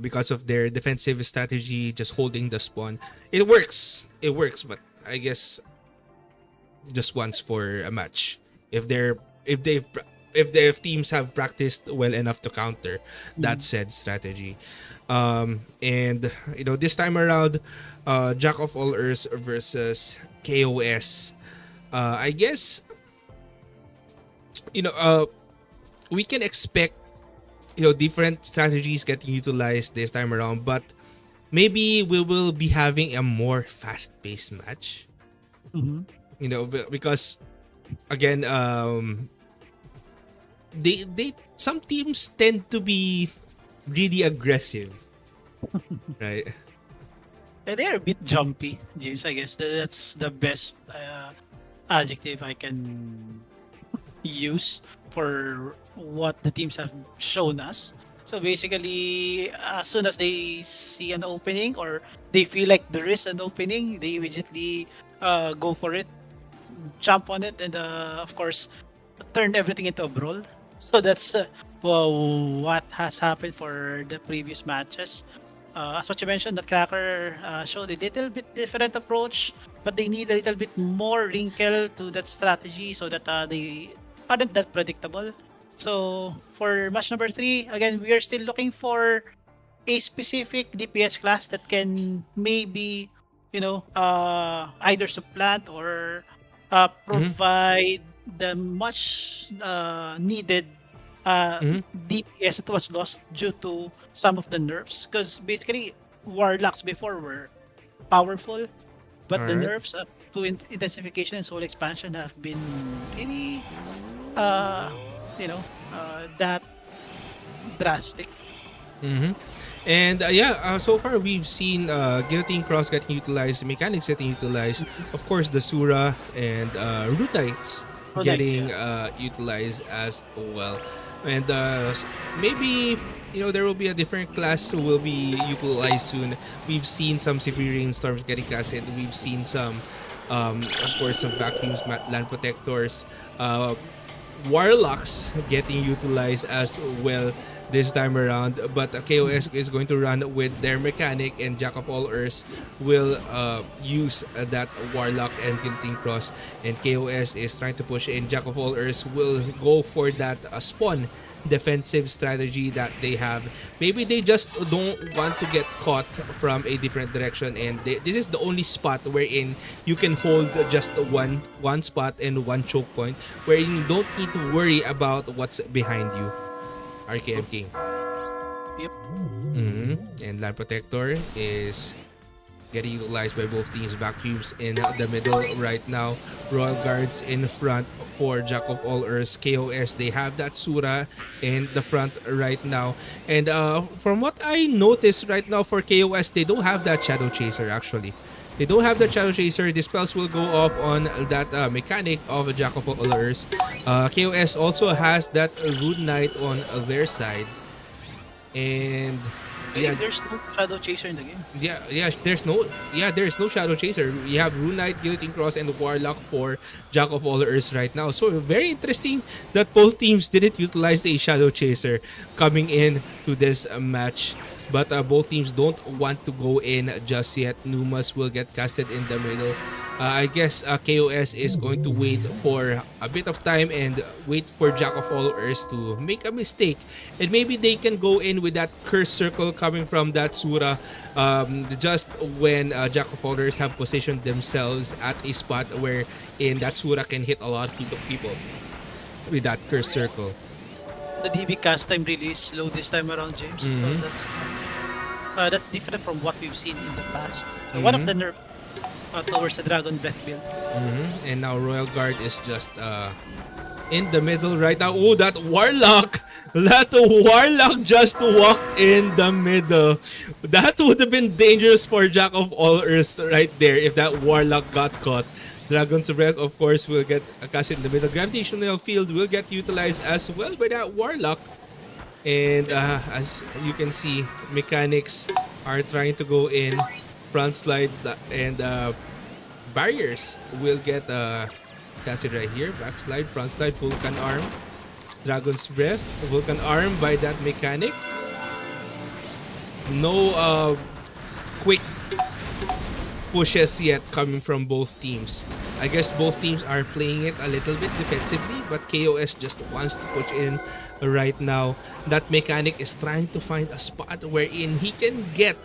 because of their defensive strategy, just holding the spawn. It works, but I guess just once for a match. If teams have practiced well enough to counter that said strategy. And this time around, Jack-of-all-Errs versus KOS. I guess we can expect different strategies getting utilized this time around, but maybe we will be having a more fast-paced match. Because again, they some teams tend to be really aggressive, right? they're a bit jumpy, James. I guess that's the best adjective I can use for what the teams have shown us. So basically, as soon as they see an opening or they feel like there is an opening, they immediately go for it, jump on it, and of course, turn everything into a brawl. So that's what has happened for the previous matches. As what you mentioned, that Cracker showed a little bit different approach, but they need a little bit more wrinkle to that strategy so that they aren't that predictable. So for match number 3, again, we are still looking for a specific DPS class that can maybe, either supplant or provide the much needed DPS that was lost due to some of the nerfs. Because basically, Warlocks before were powerful, but the nerfs up to intensification and soul expansion have been really, that drastic. And so far we've seen Guillotine Cross getting utilized, mechanics getting utilized, of course the Sura and Root Knights getting utilized as well. And maybe there will be a different class who will be utilized soon. We've seen some severe rainstorms getting casted. We've seen some, of course, some vacuums, land protectors, Warlocks getting utilized as well this time around. But KOS is going to run with their mechanic, and Jack-of-all-Errs will use that Warlock and Guillotine Cross, and KOS is trying to push in. Jack-of-all-Errs will go for that spawn defensive strategy that they have. Maybe they just don't want to get caught from a different direction, and this is the only spot wherein you can hold just one spot and one choke point, where you don't need to worry about what's behind you. RKM King. Yep. And Land Protector is getting utilized by both teams. Vacuums in the middle right now. Royal Guards in front for Jack-of-all-Errs. KOS, they have that Sura in the front right now. And from what I noticed right now for KOS, they don't have that Shadow Chaser actually. They don't have the Shadow Chaser. The spells will go off on that mechanic of Jack-of-all-Errs. KOS also has that Rune Knight on their side. And yeah, there's no Shadow Chaser in the game. There's no Shadow Chaser. We have Rune Knight, Guillotine Cross, and Warlock for Jack-of-all-Errs right now. So very interesting that both teams didn't utilize a Shadow Chaser coming in to this match. But both teams don't want to go in just yet. Numas will get casted in the middle. I guess KOS is going to wait for a bit of time and wait for Jack-of-all-Errs to make a mistake. And maybe they can go in with that curse circle coming from that Sura just when Jack-of-all-Errs have positioned themselves at a spot where in that Sura can hit a lot of people with that curse circle. The DB cast time really is slow this time around, James. So that's different from what we've seen in the past. So one of the nerf towards the Dragon Breath build. And now Royal Guard is just in the middle right now. Oh, that Warlock! That Warlock just walked in the middle. That would have been dangerous for Jack-of-all-Errs right there if that Warlock got caught. Dragon's Breath, of course, will get cast in the middle. Gravitational Field will get utilized as well by that Warlock. And as you can see, mechanics are trying to go in. Front slide and barriers will get casted right here. Backslide, front slide, Vulcan Arm. Dragon's Breath, Vulcan Arm by that mechanic. No quick pushes yet coming from both teams. I guess both teams are playing it a little bit defensively, but KOS just wants to push in right now. That mechanic is trying to find a spot wherein he can get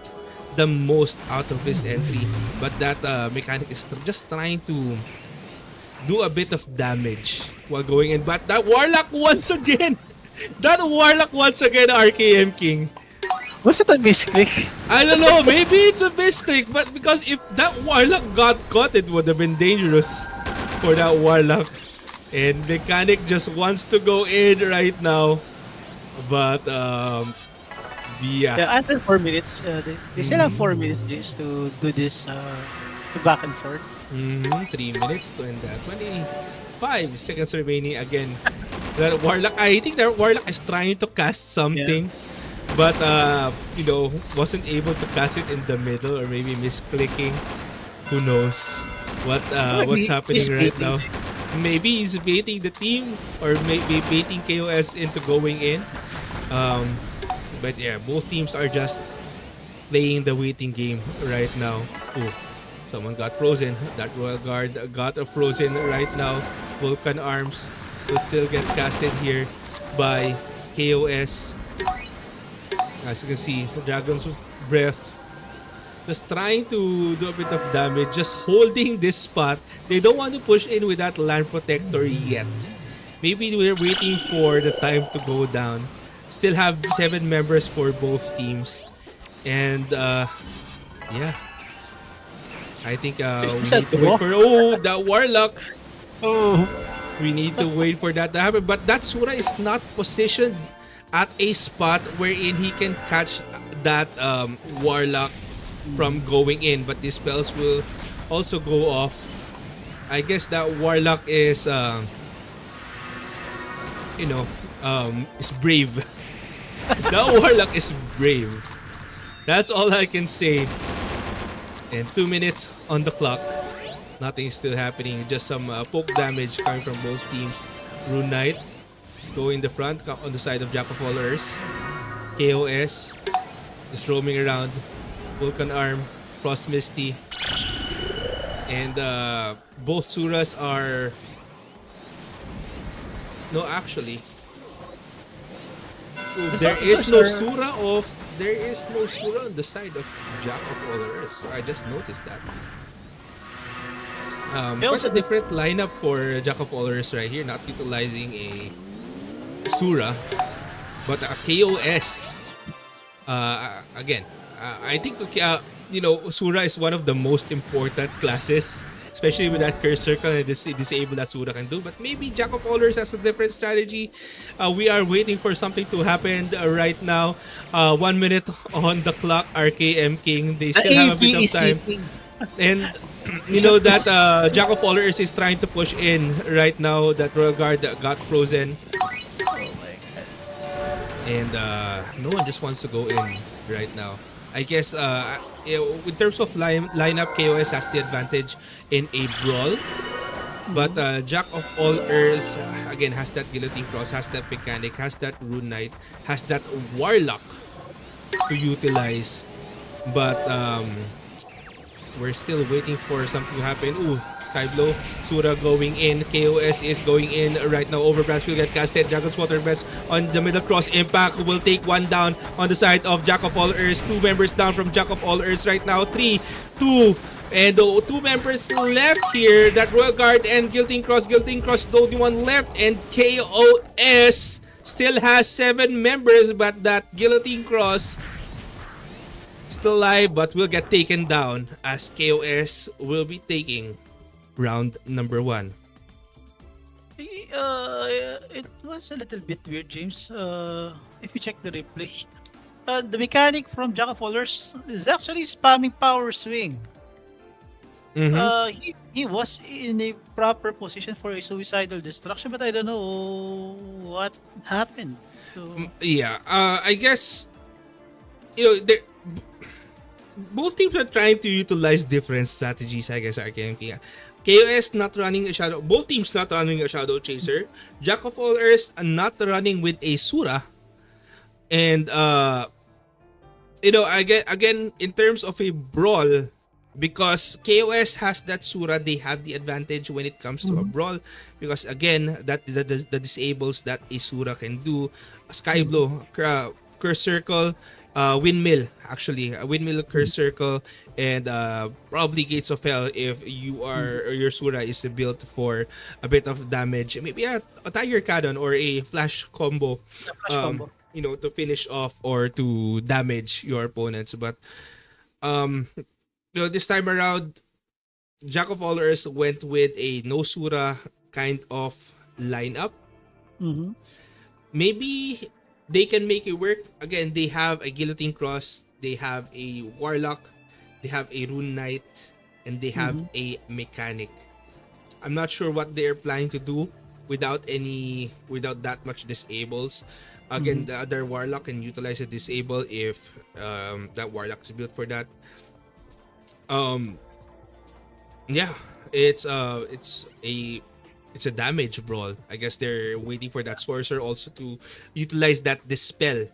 the most out of his entry, but that mechanic is just trying to do a bit of damage while going in. But that Warlock once again, RKM King. Was it a misclick? I don't know, maybe it's a misclick, but because if that Warlock got caught, it would have been dangerous for that Warlock. And mechanic just wants to go in right now, but yeah, after 4 minutes, they still have 4 minutes just to do this back and forth. 3 minutes to end that. 25 seconds remaining again. That Warlock, I think that Warlock is trying to cast something, but wasn't able to cast it in the middle, or maybe misclicking. Who knows what's happening right now? Maybe he's baiting the team, or maybe baiting KOS into going in. But yeah, both teams are just playing the waiting game right now. Oh, someone got frozen. That Royal Guard got frozen right now. Vulcan Arms will still get casted here by KOS. As you can see, the Dragon's Breath just trying to do a bit of damage, just holding this spot. They don't want to push in with that Land Protector yet. Maybe we're waiting for the time to go down. Still have 7 members for both teams. And yeah, I think we need to wait for that Warlock. We need to wait for that to happen. But that Sura is not positioned at a spot wherein he can catch that Warlock from going in, but the spells will also go off. I guess that Warlock is is brave. That Warlock is brave. That's all I can say. And 2 minutes on the clock. Nothing is still happening. Just some poke damage coming from both teams. Rune Knight is going in the front on the side of Jack-of-all-Errs. KOS just roaming around. Vulcan Arm, Frost Misty. And both Suras are... No, actually. Oh, The, there the is no sorcerer. Sura of there is no Sura on the side of Jack-of-all-Errs. So I just noticed that. They Quite also a did. different lineup for Jack-of-all-Errs right here, not utilizing a Sura, but a KOS. Again, I think Sura is one of the most important classes, especially with that curse circle and disable that Sura can do. But maybe Jack of All Earths has a different strategy. We are waiting for something to happen right now. 1 minute on the clock. RKM King. They The still have a bit AP of is time, hitting. and you know that Jack of All Earths is trying to push in right now. That Royal Guard got frozen, Oh my god. and no one just wants to go in right now. I guess in terms of lineup, KOS has the advantage in a brawl, but Mhm. Jack of all Earths again has that guillotine cross, has that mechanic, has that rune knight, has that warlock to utilize. But we're still waiting for something to happen. Ooh, Skyblow, Sura going in, KOS is going in right now. Overbranch will get casted. Dragon's Water Best on the middle cross. Impact will take one down on the side of Jack of all Earths. Two members down from Jack of all Earths right now. 3, 2, and the two members left here. That Royal Guard and Guillotine Cross. Guillotine Cross is the only one left, and KOS still has 7 members, but that Guillotine Cross still alive but will get taken down as KOS will be taking round number 1. It was a little bit weird, James. If you check the replay, the mechanic from Jack of All Errs is actually spamming power swing. Mm-hmm. He was in a proper position for a suicidal destruction, but I don't know what happened. So Yeah, I guess there both teams are trying to utilize different strategies, I guess, RKMK. KOS not running a shadow. Both teams not running a shadow chaser. Jack of all Earths not running with a Sura. And again in terms of a brawl, because KOS has that Sura, they have the advantage when it comes to a brawl. Because again, that disables that a Sura can do. Skyblow, Curse Circle, Windmill, actually, a Windmill, Curse Circle, and probably Gates of Hell if you are or your Sura is built for a bit of damage. Maybe a Tiger Cannon or a Flash combo, the flash combo. to finish off or to damage your opponents. But this time around, Jack of all Earths went with a no Sura kind of lineup. Mm-hmm. Maybe they can make it work. Again, they have a Guillotine Cross, they have a Warlock, they have a Rune Knight, and they have a Mechanic. I'm not sure what they're planning to do without that much disables. Again, the other Warlock can utilize a disable if that Warlock is built for that. Yeah, it's a damage brawl. I guess they're waiting for that sorcerer also to utilize that dispel,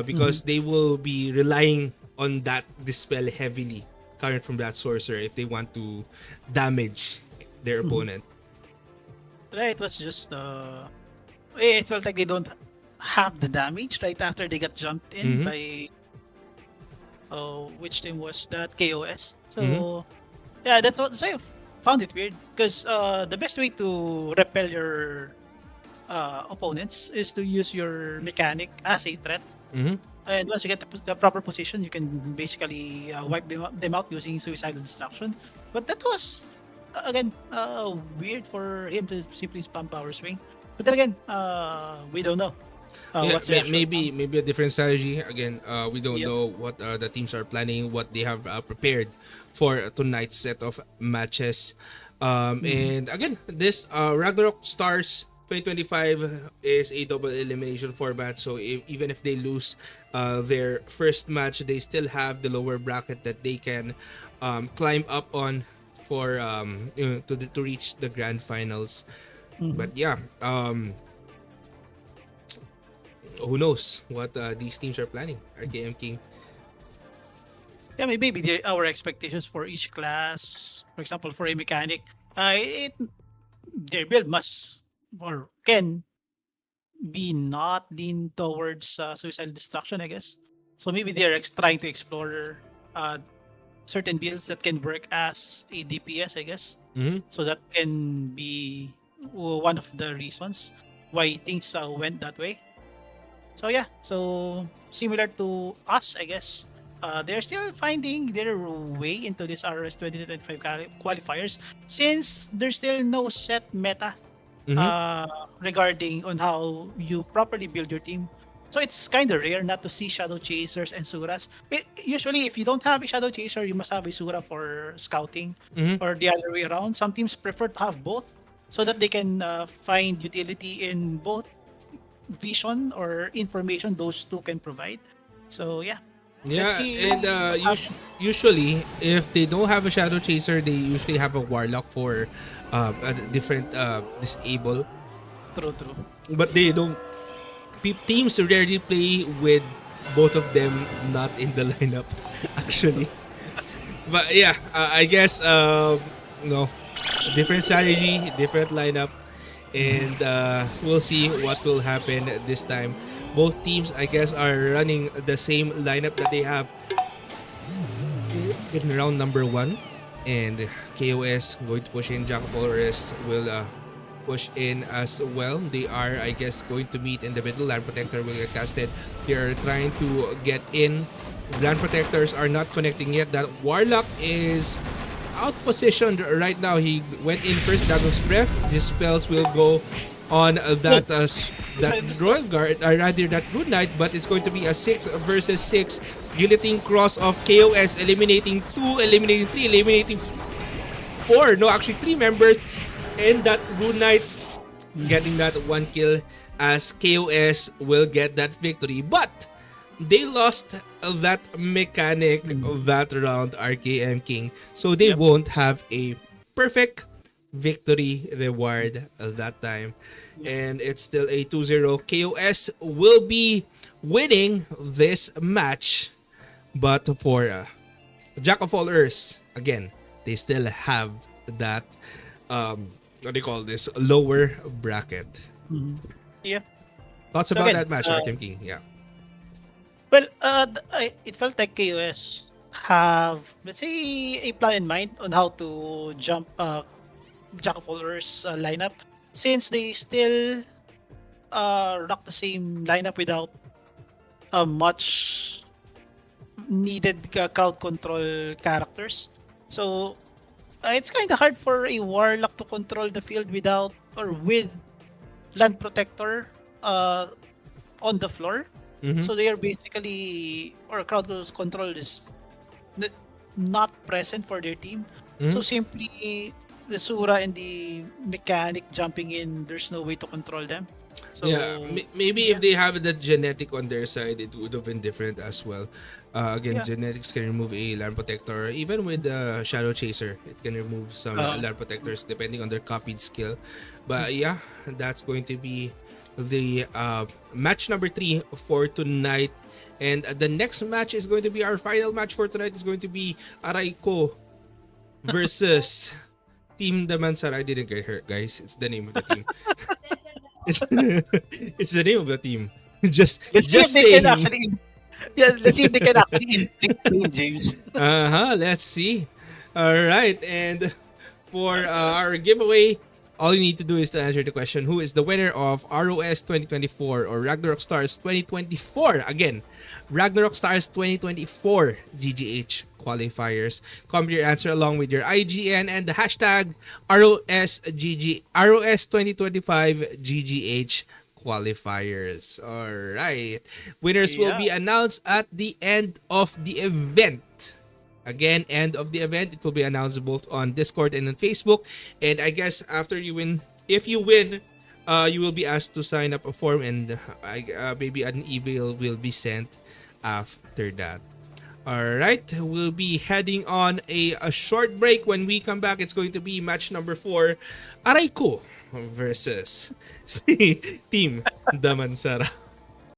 because they will be relying on that dispel heavily coming from that sorcerer if they want to damage their opponent. Right, it was just it felt like they don't have the damage right after they got jumped in by which team was that? KOS. So yeah, that's why I found it weird because the best way to repel your opponents is to use your mechanic as a threat. And once you get the proper position, you can basically wipe them out using suicidal destruction. But that was again weird for him to simply spam power swing. But then again, we don't know. What's the actual maybe a different strategy. Again, we don't Yep. know what the teams are planning, what they have prepared for tonight's set of matches. And again, this Ragnarok Stars 2025 is a double elimination format. So even if they lose their first match, they still have the lower bracket that they can climb up on for to reach the grand finals. But yeah, who knows what these teams are planning? RKM King. Yeah, maybe our expectations for each class, for example, for a mechanic, their build must or can be not lean towards suicidal destruction, I guess. So maybe they're trying to explore uh, certain builds that can work as a DPS, I guess. Mhm. So that can be one of the reasons why things went that way. So yeah, so similar to us, I guess. They're still finding their way into this RS 2025 qualifiers since there's still no set meta Mhm. regarding on how you properly build your team. So it's kind of rare not to see Shadow Chasers and Suras. Usually, if you don't have a Shadow Chaser, you must have a Sura for scouting, Mhm. or the other way around. Some teams prefer to have both so that they can find utility in both vision or information those two can provide. So yeah, let's Yeah, see and what happens. usually if they don't have a shadow chaser, they usually have a warlock for a different disable. True, true. But they don't. Teams rarely play with both of them not in the lineup, actually. But yeah, I guess no, different strategy, different lineup, and we'll see what will happen this time. Both teams, I guess, are running the same lineup that they have in round number one, and KOS going to push in. Jack-of-all-Errs will push in as well. They are, I guess, going to meet in the middle. Land Protector will get casted. They are trying to get in. Land Protectors are not connecting yet. That Warlock is out positioned right now. He went in first. Dragon's Breath. His spells will go on Oh, that Royal Guard, or rather that Good Knight, but it's going to be a 6 versus 6 guillotine cross of KOS, eliminating 2, eliminating 3, eliminating 4, no, actually 3 members, and that Good Knight getting that 1 kill as KOS will get that victory. But they lost that mechanic of that round, RKM King, so they yep. won't have a perfect victory reward that time. Yep. And it's still a 2-0. KOS will be winning this match, but for Jack-of-all-Errs, again, they still have that what do you call this, lower bracket. Mhm. Yeah. Thoughts So about again, that match, RKM King? Yeah. well, it felt like KOS have, let's say, a plan in mind on how to jump Jack of all Earths lineup, since they still rock the same lineup without much needed crowd control characters. So it's kind of hard for a warlock to control the field without or with land protector uh, on the floor. Mm-hmm. So they are basically, or crowd control is n- not present for their team. Mm-hmm. So simply the Sura and the mechanic jumping in, there's no way to control them. Yeah, So maybe if yeah, they have that genetic on their side, it would have been different as well. Again, yeah. genetics can remove a land protector. Even with Shadow Chaser, it can remove some Uh, land protectors depending on their copied skill. But yeah, that's going to be the match number 3 for tonight. And the next match is going to be our final match for tonight. Is going to be Aray versus Team Damansara. I didn't get hurt, guys. It's the name of the team. It's, it's the name of the team. let's see if Just they can saying. actually. Yeah, let's see if they can actually inflict James. Let's see. All right, and for our giveaway, all you need to do is to answer the question: who is the winner of ROS 2024 or Ragnarok Stars 2024? Again, Ragnarok Stars 2024 GGH qualifiers. Comment your answer along with your IGN and the hashtag ROS 2025 GGH qualifiers. All right. Winners will Yeah. be announced at the end of the event. Again, end of the event, it will be announced both on Discord and on Facebook. And I guess after you win, if you win, you will be asked to sign up a form, and maybe an email will be sent after that. All right, we'll be heading on a short break. When we come back, it's going to be match number 4, Aray versus Team Damansara.